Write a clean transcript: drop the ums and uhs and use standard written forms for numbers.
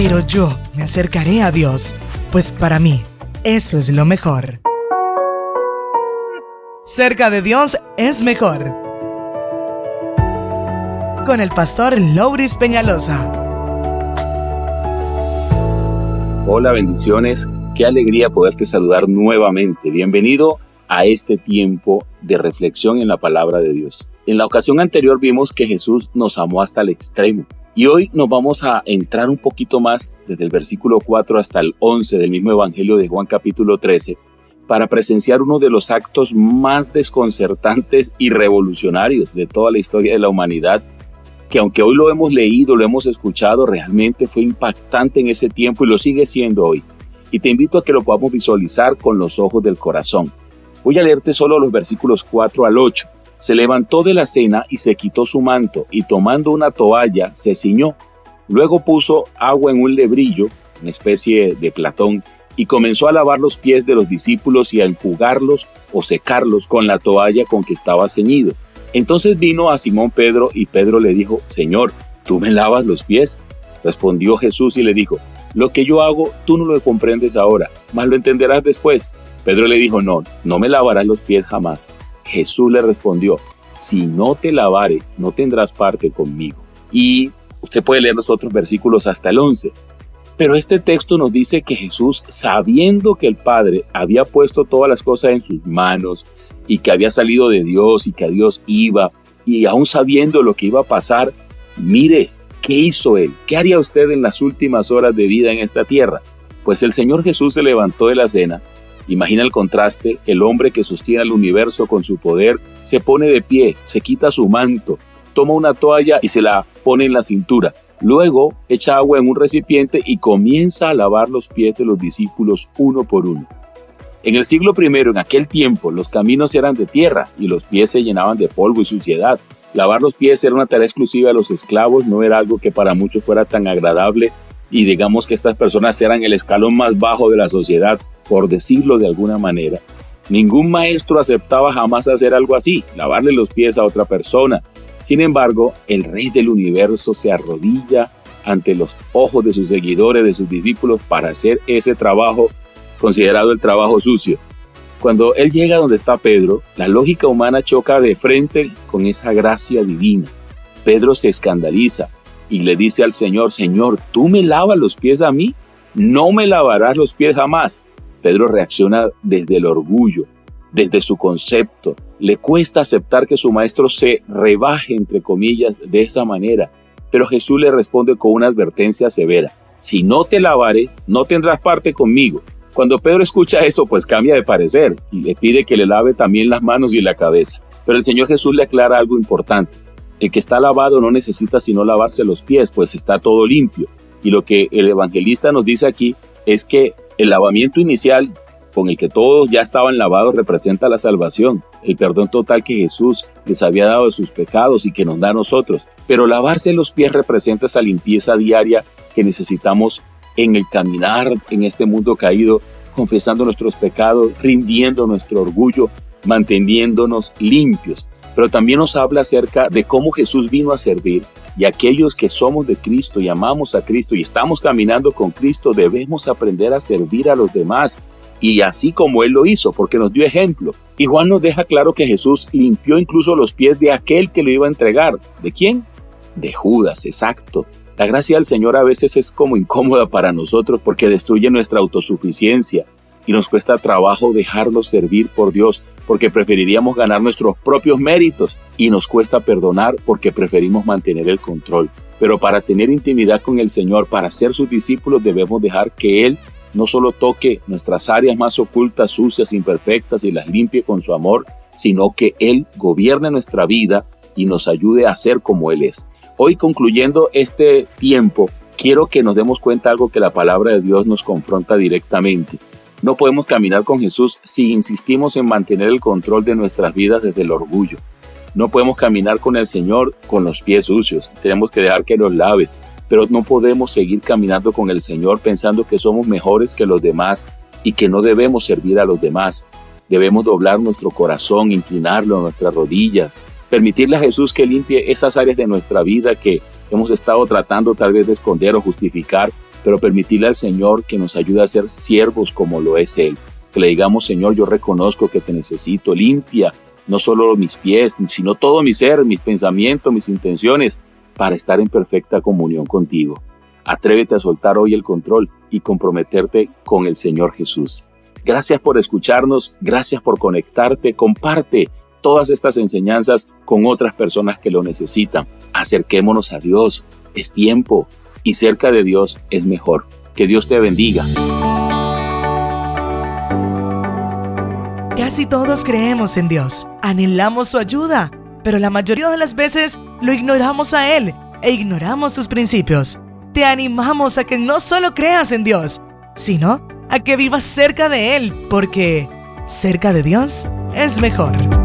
pero yo me acercaré a Dios, pues para mí eso es lo mejor. Cerca de Dios es mejor. Con el pastor Louris Peñalosa. Hola, bendiciones. Qué alegría poderte saludar nuevamente. Bienvenido a este tiempo de reflexión en la palabra de Dios. En la ocasión anterior vimos que Jesús nos amó hasta el extremo. Y hoy nos vamos a entrar un poquito más desde el versículo 4 hasta el 11 del mismo Evangelio de Juan capítulo 13 para presenciar uno de los actos más desconcertantes y revolucionarios de toda la historia de la humanidad, que aunque hoy lo hemos leído, lo hemos escuchado, realmente fue impactante en ese tiempo y lo sigue siendo hoy. Y te invito a que lo podamos visualizar con los ojos del corazón. Voy a leerte solo los versículos 4 al 8. Se levantó de la cena y se quitó su manto, y tomando una toalla se ciñó. Luego puso agua en un lebrillo, una especie de platón, y comenzó a lavar los pies de los discípulos y a enjugarlos o secarlos con la toalla con que estaba ceñido. Entonces vino a Simón Pedro, y Pedro le dijo: Señor, ¿tú me lavas los pies? Respondió Jesús y le dijo: Lo que yo hago, tú no lo comprendes ahora, mas lo entenderás después. Pedro le dijo: No me lavarás los pies jamás. Jesús le respondió: Si no te lavare, no tendrás parte conmigo. Y usted puede leer los otros versículos hasta el 11. Pero este texto nos dice que Jesús, sabiendo que el Padre había puesto todas las cosas en sus manos, y que había salido de Dios y que a Dios iba, y aún sabiendo lo que iba a pasar, mire, ¿qué hizo Él? ¿Qué haría usted en las últimas horas de vida en esta tierra? Pues el Señor Jesús se levantó de la cena. Imagina el contraste: el hombre que sostiene el universo con su poder se pone de pie, se quita su manto, toma una toalla y se la pone en la cintura. Luego echa agua en un recipiente y comienza a lavar los pies de los discípulos uno por uno. En el siglo I, en aquel tiempo, los caminos eran de tierra y los pies se llenaban de polvo y suciedad. Lavar los pies era una tarea exclusiva de los esclavos, no era algo que para muchos fuera tan agradable, y digamos que estas personas eran el escalón más bajo de la sociedad, por decirlo de alguna manera. Ningún maestro aceptaba jamás hacer algo así, lavarle los pies a otra persona. Sin embargo, el Rey del universo se arrodilla ante los ojos de sus seguidores, de sus discípulos, para hacer ese trabajo considerado el trabajo sucio. Cuando Él llega donde está Pedro, la lógica humana choca de frente con esa gracia divina. Pedro se escandaliza y le dice al Señor: Señor, ¿tú me lavas los pies a mí? No me lavarás los pies jamás. Pedro reacciona desde el orgullo, desde su concepto. Le cuesta aceptar que su maestro se rebaje, entre comillas, de esa manera. Pero Jesús le responde con una advertencia severa: si no te lavaré, no tendrás parte conmigo. Cuando Pedro escucha eso, pues cambia de parecer y le pide que le lave también las manos y la cabeza. Pero el Señor Jesús le aclara algo importante: el que está lavado no necesita sino lavarse los pies, pues está todo limpio. Y lo que el evangelista nos dice aquí es que el lavamiento inicial, con el que todos ya estaban lavados, representa la salvación, el perdón total que Jesús les había dado de sus pecados y que nos da a nosotros. Pero lavarse los pies representa esa limpieza diaria que necesitamos en el caminar en este mundo caído, confesando nuestros pecados, rindiendo nuestro orgullo, manteniéndonos limpios. Pero también nos habla acerca de cómo Jesús vino a servir, y aquellos que somos de Cristo y amamos a Cristo y estamos caminando con Cristo, debemos aprender a servir a los demás, y así como Él lo hizo, porque nos dio ejemplo. Y Juan nos deja claro que Jesús limpió incluso los pies de aquel que lo iba a entregar. ¿De quién? De Judas, exacto. La gracia del Señor a veces es como incómoda para nosotros porque destruye nuestra autosuficiencia y nos cuesta trabajo dejarnos servir por Dios porque preferiríamos ganar nuestros propios méritos, y nos cuesta perdonar porque preferimos mantener el control. Pero para tener intimidad con el Señor, para ser sus discípulos, debemos dejar que Él no solo toque nuestras áreas más ocultas, sucias, imperfectas y las limpie con su amor, sino que Él gobierne nuestra vida y nos ayude a ser como Él es. Hoy, concluyendo este tiempo, quiero que nos demos cuenta de algo que la palabra de Dios nos confronta directamente. No podemos caminar con Jesús si insistimos en mantener el control de nuestras vidas desde el orgullo. No podemos caminar con el Señor con los pies sucios. Tenemos que dejar que nos lave. Pero no podemos seguir caminando con el Señor pensando que somos mejores que los demás y que no debemos servir a los demás. Debemos doblar nuestro corazón, inclinarlo a nuestras rodillas, permitirle a Jesús que limpie esas áreas de nuestra vida que hemos estado tratando tal vez de esconder o justificar, pero permitirle al Señor que nos ayude a ser siervos como lo es Él. Que le digamos, Señor, yo reconozco que te necesito, limpia no solo mis pies, sino todo mi ser, mis pensamientos, mis intenciones, para estar en perfecta comunión contigo. Atrévete a soltar hoy el control y comprometerte con el Señor Jesús. Gracias por escucharnos, gracias por conectarte, comparte todas estas enseñanzas con otras personas que lo necesitan. Acerquémonos a Dios, es tiempo y cerca de Dios es mejor. Que Dios te bendiga. Casi todos creemos en Dios, anhelamos su ayuda, pero la mayoría de las veces lo ignoramos a Él e ignoramos sus principios. Te animamos a que no solo creas en Dios, sino a que vivas cerca de Él, porque cerca de Dios es mejor.